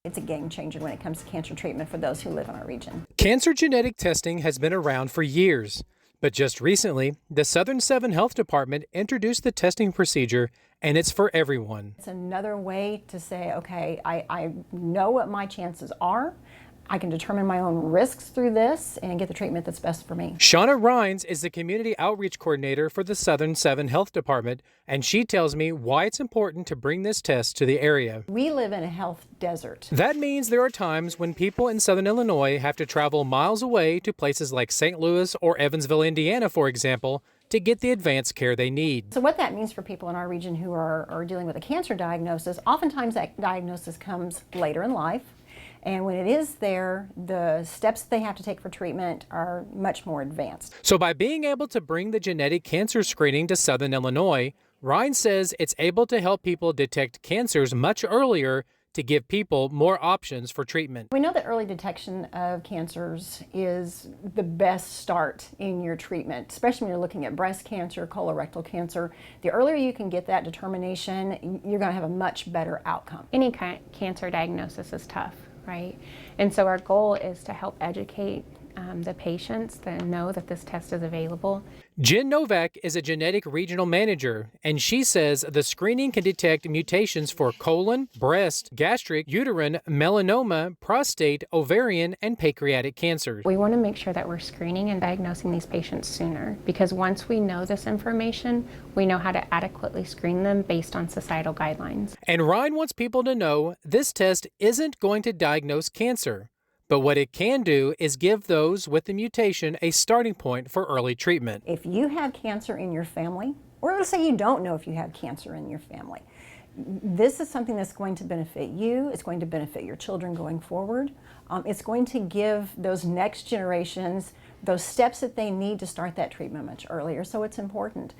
It's a game changer when it comes to cancer treatment for those who live in our region. Cancer genetic testing has been around for years, but just recently, the Southern 7 Health Department introduced the testing procedure, and it's for everyone. It's another way to say, okay, I know what my chances are. I can determine my own risks through this and get the treatment that's best for me. Shauna Rhines is the Community Outreach Coordinator for the Southern 7 Health Department, and she tells me why it's important to bring this test to the area. We live in a health desert. That means there are times when people in Southern Illinois have to travel miles away to places like St. Louis or Evansville, Indiana, for example, to get the advanced care they need. So what that means for people in our region who are dealing with a cancer diagnosis, oftentimes that diagnosis comes later in life. And when it is there, the steps they have to take for treatment are much more advanced. So by being able to bring the genetic cancer screening to Southern Illinois, Ryan says it's able to help people detect cancers much earlier to give people more options for treatment. We know that early detection of cancers is the best start in your treatment, especially when you're looking at breast cancer, colorectal cancer. The earlier you can get that determination, you're going to have a much better outcome. Any cancer diagnosis is tough, right? And so our goal is to help educate the patients that know that this test is available. Jen Novak is a genetic regional manager, and she says the screening can detect mutations for colon, breast, gastric, uterine, melanoma, prostate, ovarian, and pancreatic cancers. We want to make sure that we're screening and diagnosing these patients sooner, because once we know this information, we know how to adequately screen them based on societal guidelines. And Ryan wants people to know this test isn't going to diagnose cancer. But what it can do is give those with the mutation a starting point for early treatment. If you have cancer in your family, or let's say you don't know if you have cancer in your family, this is something that's going to benefit you. It's going to benefit your children going forward. It's going to give those next generations those steps that they need to start that treatment much earlier, so it's important.